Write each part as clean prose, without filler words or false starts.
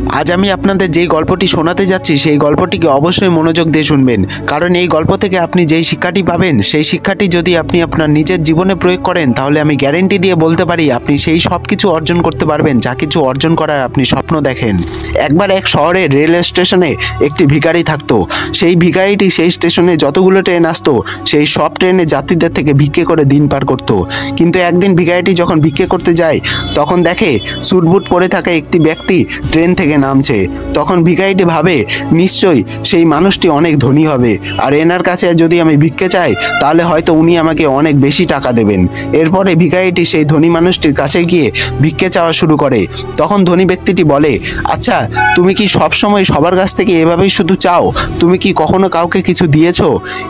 আজ আমি আপনাদের যেই গল্পটি শোনাতে যাচ্ছি সেই গল্পটিকে অবশ্যই মনোযোগ দিয়ে শুনবেন, কারণ এই গল্প থেকে আপনি যেই শিক্ষাটি পাবেন সেই শিক্ষাটি যদি আপনি আপনার নিজের জীবনে প্রয়োগ করেন তাহলে আমি গ্যারেন্টি দিয়ে বলতে পারি আপনি সেই সব কিছু অর্জন করতে পারবেন যা কিছু অর্জন করার আপনি স্বপ্ন দেখেন। একবার এক শহরের রেল স্টেশনে একটি ভিখারি থাকতো। সেই ভিখারিটি সেই স্টেশনে যতগুলো ট্রেন আসতো সেই সব ট্রেনে যাত্রীদের থেকে ভিক্ষে করে দিন পার করত। কিন্তু একদিন ভিখারিটি যখন ভিক্ষে করতে যায় তখন দেখে স্যুটবুট পরে থাকা একটি ব্যক্তি ট্রেন থেকে নামছে। তখন ভিখারিটি ভাবে নিশ্চয়ই সেই মানুষটি অনেক ধনী হবে, আর এনার কাছে যদি আমি ভিক্ষে চাই তাহলে হয়তো উনি আমাকে অনেক বেশি টাকা দেবেন। এরপরে ভিখারিটি সেই ধনী মানুষটির কাছে গিয়ে ভিক্ষে চাওয়া শুরু করে। তখন ধনী ব্যক্তিটি বলে, আচ্ছা তুমি কি সবসময় সবার কাছ থেকে এভাবেই শুধু চাও? তুমি কি কখনো কাউকে কিছু দিয়েছো?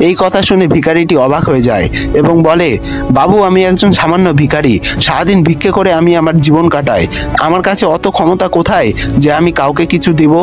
এই কথা শুনে ভিখারিটি অবাক হয়ে যায় এবং বলে, বাবু আমি একজন সামান্য ভিখারি, সারাদিন ভিক্ষে করে আমি আমার জীবন কাটাই, আমার কাছে অত ক্ষমতা কোথায় যে আমি কাউকে কিছু দিব?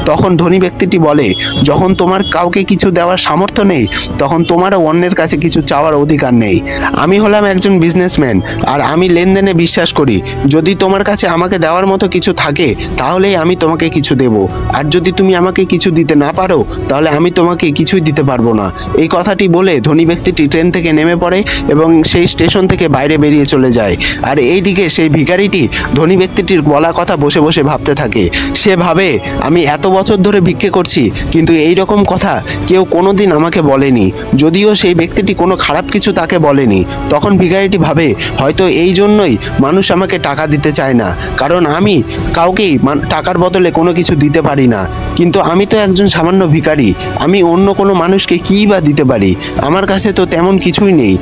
তখন ধনী ব্যক্তিটি বলে, যখন তোমার কাউকে কিছু দেওয়ার সামর্থ্য নেই তখন তোমারও অন্যের কাছে কিছু চাওয়ার অধিকার নেই। আমি হলাম একজন বিজনেসম্যান আর আমি লেনদেনে বিশ্বাস করি। যদি তোমার কাছে আমাকে দেওয়ার মতো কিছু থাকে তাহলেই আমি তোমাকে কিছু দেব, আর যদি তুমি আমাকে কিছু দিতে না পারো তাহলে আমি তোমাকে কিছুই দিতে পারবো না। এই কথাটি বলে ধনী ব্যক্তিটি ট্রেন থেকে নেমে পড়ে এবং সেই স্টেশন থেকে বাইরে বেরিয়ে চলে যায়। আর এইদিকে সেই ভিখারিটি ধনী ব্যক্তিটির বলা কথা বসে বসে ভাবতে থাকে। সে ভাবে, আমি এত বছর ধরে ভিক্ষে করছি কিন্তু এই রকম কথা কেউ কোনোদিন আমাকে বলেনি, যদিও সেই ব্যক্তিটি কোনো খারাপ কিছু তাকে বলেনি। তখন ভিখারিটি ভাবে হয়তো এই জন্যই মানুষ আমাকে টাকা দিতে চায় না, কারণ আমি কাউকেই টাকার বদলে কোনো কিছু দিতে পারি না। কিন্তু আমি তো একজন সামান্য ভিখারি, আমি অন্য কোনো মানুষকে কী বা দিতে পারি? আমার কাছে তো তেমন কিছুই নেই।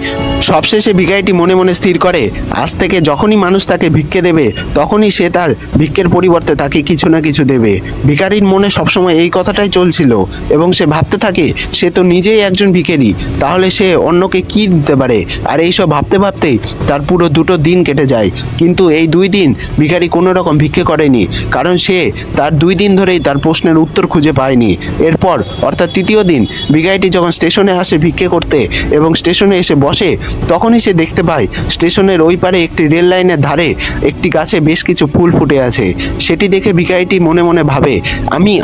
সবশেষে ভিখারিটি মনে মনে স্থির করে আজ থেকে যখনই মানুষ তাকে ভিক্ষে দেবে তখনই সে তার ভিক্ষের পরিবর্তে তাকে কিছু না কিছু দেবে। ভিখারির মনে সবসময় এই কথাটাই চলছিল এবং সে ভাবতে থাকে সে তো নিজেই একজন ভিখারি, তাহলে সে অন্যকে কি দিতে পারে? আর এইসব ভাবতে ভাবতেই তার পুরো 2টো দিন কেটে যায়। কিন্তু এই 2 দিন ভিখারি কোনো রকম ভিক্ষে করেনি, কারণ সে তার 2 দিন ধরেই তার প্রশ্নের উত্তর খুঁজে পায়নি। এরপর অর্থাৎ 3য় দিন ভিখারিটি যখন স্টেশনে আসে ভিক্ষে করতে এবং স্টেশনে এসে বসে তখনই সে দেখতে পায় স্টেশনের ওই পারে একটি রেল লাইনের ধারে একটি গাছে বেশ কিছু ফুল ফুটে আছে। সেটি দেখে ভিখারিটি মনে মনে ভাবে,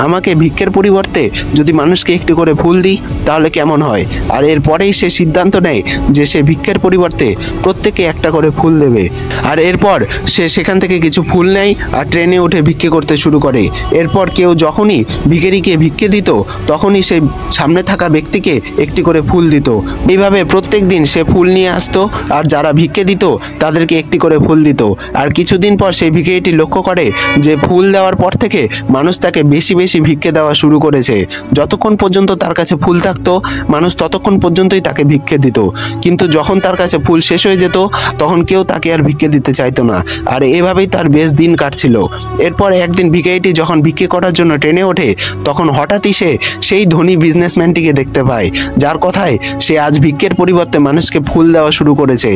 আমাকে ভিক্ষের পরিবর্তে যদি মানুষকে একটি করে ফুল দিই তাহলে কেমন হয়? আর এরপরেই সে সিদ্ধান্ত নেয় যে সে ভিক্ষের পরিবর্তে প্রত্যেকে একটা করে ফুল দেবে। আর এরপর সে সেখান থেকে কিছু ফুল নেয় আর ট্রেনে উঠে ভিক্ষে করতে শুরু করে। এরপর কেউ যখনই ভিখারিকে ভিক্ষে দিত তখনই সে সামনে থাকা ব্যক্তিকে একটি করে ফুল দিত। এইভাবে প্রত্যেক দিন সে ফুল নিয়ে আসতো আর যারা ভিক্ষে দিত তাদেরকে একটি করে ফুল দিত। আর কিছুদিন পর সেই ভিখারিটি লক্ষ্য করে যে ফুল দেওয়ার পর থেকে মানুষ তাকে বেশি বেশি ভিক্ষে দেওয়া শুরু করেছে। যতক্ষণ পর্যন্ত তার কাছে ফুল থাকতো মানুষ ততক্ষণ পর্যন্তই তাকে ভিক্ষে দিত, কিন্তু যখন তার কাছে ফুল শেষ হয়ে যেত তখন কেউ তাকে আর ভিক্ষে দিতে চাইতো না। আর এভাবেই তার বেশ দিন কাটছিল। এরপর একদিন ভিখারিটি যখন ভিক্ষে করার জন্য ট্রেনে ওঠে তখন হঠাৎই সে সেই ধনী বিজনেসম্যানটিকে দেখতে পায়, যার কথায় সে আজ ভিক্ষের পরিবর্তে মানুষকে ফুল দেওয়া শুরু করেছে।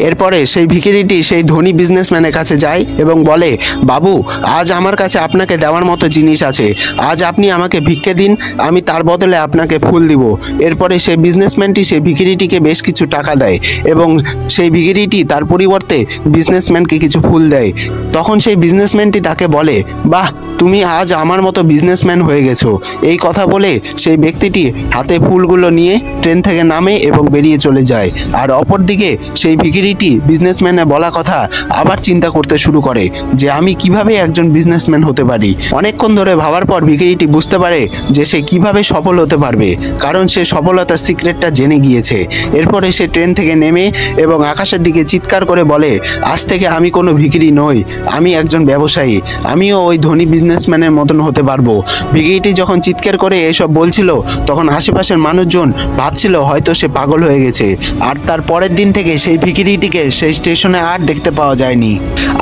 এরপরে সেই ভিখারিটি সেই ধনী বিজনেসম্যানের কাছে যায় এবং বলে, বাবু আজ আমার কাছে আপনাকে দেওয়ার মতো জিনিস আছে, আজ আপনি আমাকে ভিক্ষে দিন, আমি তার বদলে আপনাকে ফুল দিব। এরপরে সেই বিজনেসম্যানটি সেই ভিখারিটিকে বেশ কিছু টাকা দেয় এবং সেই ভিখারিটি তার পরিবর্তে বিজনেসম্যানকে কিছু ফুল দেয়। তখন সেই বিজনেসম্যানটি তাকে বলে, বাহ তুমি আজ আমার মতো বিজনেসম্যান হয়ে গেছো। এই কথা বলে সেই ব্যক্তিটি হাতে ফুলগুলো নিয়ে ট্রেন থেকে নামে এবং বেরিয়ে চলে যায়। আর অপরদিকে সেই ভিখারিটি বিজনেসম্যানের বলা কথা আবার চিন্তা করতে শুরু করে যে আমি কিভাবে একজন বিজনেসম্যান হতে পারি। অনেকক্ষণ ধরে ভাবার পর ভিখারিটি বুঝতে পারে যে সে কিভাবে সফল হতে পারবে, কারণ সে সফলতার সিক্রেটটা জেনে গিয়েছে। এরপরে সে ট্রেন থেকে নেমে এবং আকাশের দিকে চিৎকার করে বলে, আজ থেকে আমি কোনো ভিখারি নই, আমি একজন ব্যবসায়ী, আমিও ওই ধনী বিজনেসম্যানের মতন হতে পারবো। ভিখারিটি যখন চিৎকার করে এসব বলছিল তখন আশেপাশের মানুষজন ভাবছিল হয়তো সে পাগল হয়ে গেছে। আর তার পরের দিন থেকে সেই ভিখারিটিকে সেই স্টেশনে আর দেখতে পাওয়া যায়নি।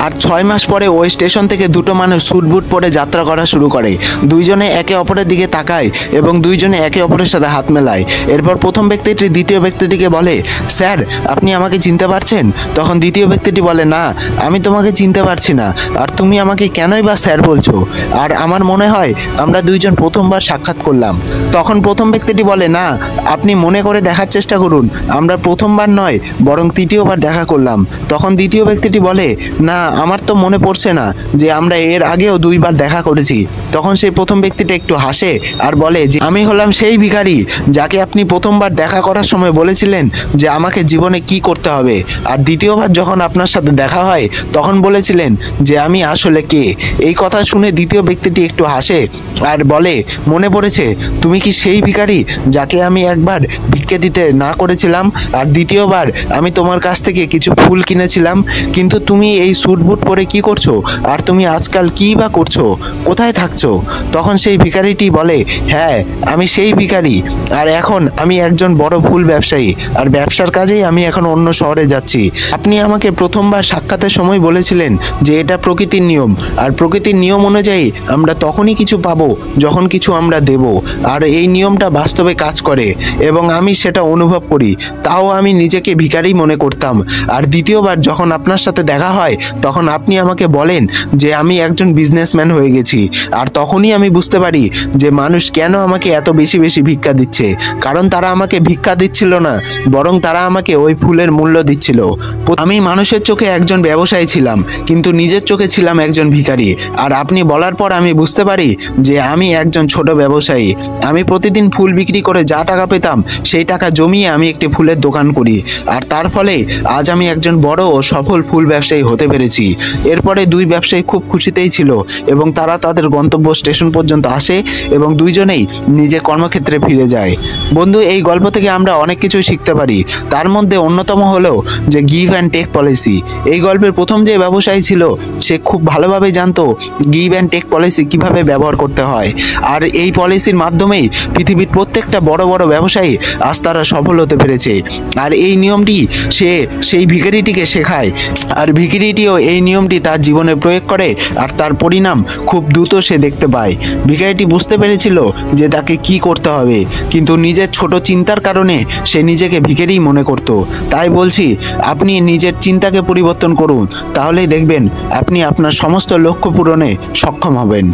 আর 6 মাস পরে ওই স্টেশন থেকে 2টো মানুষ স্যুটবুট পরে যাত্রা করা শুরু করে। দুইজনে একে অপরের দিকে তাকায় এবং দুইজনে একে অপরের সাথে হাত মেলায়। এরপর প্রথম ব্যক্তিটি দ্বিতীয় ব্যক্তিটিকে বলে, স্যার আপনি আমাকে চিনতে পারছেন? তখন দ্বিতীয় ব্যক্তিটি বলে, না আমি তোমাকে চিনতে পারছি না, আর তুমি আমাকে কেনই বা স্যার বলছো? আর আমার মনে হয় আমরা দুইজন প্রথমবার সাক্ষাৎ করলাম। তখন প্রথম ব্যক্তিটি বলে, না, আপনি মনে করে দেখার চেষ্টা করুন, আমরা প্রথমবার নয় বরং তৃতীয়বার দেখা করলাম। তখন দ্বিতীয় ব্যক্তিটি বলে, না, আমার তো মনে পড়ছে না যে আমরা এর আগেও দুইবার দেখা করেছি। তখন সেই প্রথম ব্যক্তিটা একটু হাসে আর বলে যে আমি হলাম সেই ভিখারি যাকে আপনি প্রথমবার দেখা করার সময় বলেছিলেন যে আমাকে জীবনে কি করতে হবে, আর দ্বিতীয়বার যখন আপনার সাথে দেখা হয় তখন বলেছিলেন যে আমি আসলে কে। এই কথা শুনে দ্বিতীয় ব্যক্তিটি একটু হাসে আর বলে, মনে পড়েছে, তুমি কি সেই ভিখারি যাকে আমি একবার ভিক্ষে দিতে না করেছিলাম, আর দ্বিতীয়বার আমি তোমার কাছ থেকে কিছু ফুল কিনেছিলাম, কিন্তু তুমি এই স্যুট বুট পরে কি করছো, আর তুমি আজকাল কী বা করছো, কোথায় থাকছো? তখন সেই ভিখারিটি বলে, হ্যাঁ, আমি সেই ভিখারি, আর এখন আমি একজন বড় ফুল ব্যবসায়ী, আর ব্যবসার কাজেই আমি এখন অন্য শহরে যাচ্ছি। আপনি আমাকে প্রথমবার সাক্ষাতের সময় বলেছিলেন যে এটা প্রকৃতির নিয়ম, আর প্রকৃতির নিয়ম অনুযায়ী আমরা তখনই কিছু পাবো যখন কিছু আমরা দেব, আর এই নিয়মটা বাস্তবে কাজ করে এবং আমি সেটা অনুভব করি। তাও আমি নিজেকে ভিখারি মনে করতাম। আর দ্বিতীয়বার যখন আপনার সাথে দেখা হয় তখন আপনি আমাকে বলেন যে আমি একজন বিজনেসম্যান হয়ে গেছি, আর তখনই আমি বুঝতে পারি যে মানুষ কেন আমাকে এত বেশি বেশি ভিক্ষা দিচ্ছে। কারণ তারা আমাকে ভিক্ষা দিচ্ছিল না, বরং তারা আমাকে ওই ফুলের মূল্য দিচ্ছিল। আমি মানুষের চোখে একজন ব্যবসায়ী ছিলাম, কিন্তু নিজের চোখে ছিলাম একজন ভিখারি। আর আপনি বলার পর আমি বুঝতে পারি যে আমি একজন ছোট ব্যবসায়ী। আমি প্রতিদিন ফুল বিক্রি করে যা টাকা পেতাম সেই টাকা জমিয়ে আমি একটি ফুলের দোকান করি, আর তার ফলে আজ আমি একজন বড় ও সফল ফুল ব্যবসায়ী হতে পেরেছি। এরপরে দুই ব্যবসায়ী খুব খুশিতেই ছিল এবং তারা তাদের গন্তব্য স্টেশন পর্যন্ত আসে এবং দুইজনেই নিজের কর্মক্ষেত্রে ফিরে যায়। বন্ধু, এই গল্প থেকে আমরা অনেক কিছু শিখতে পারি। তার মধ্যে অন্যতম হলো যে গিভ অ্যান্ড টেক পলিসি। এই গল্পের প্রথম যে ব্যবসায়ী ছিল সে খুব ভালোভাবে জানতো গিভ অ্যান্ড টেক পলিসি কিভাবে ব্যবহার করতে হয়, আর এই পলিসির মাধ্যমেই পৃথিবীর প্রত্যেকটা বড় বড় ব্যবসায়ী আজ তারা সফল হতে পেরেছে। আর এই নিয়মটি সে সেই ভিখারিটিকে শেখায়, আর ভিখারিটিও এই নিয়মটি তার জীবনে প্রয়োগ করে, আর তার পরিণাম খুব দ্রুত সে দেখতে পায়। ভিখারিটি বুঝতে পেরেছিল যে তাকে কি করতে হবে, কিন্তু নিজের ছোট চিন্তার কারণে সে নিজেকে ভিখারি মনে করত। তাই বলছি, আপনি নিজের চিন্তাকে পরিবর্তন করুন, তাহলেই দেখবেন আপনি আপনার সমস্ত লক্ষ্য পূরণে সক্ষম হবেন।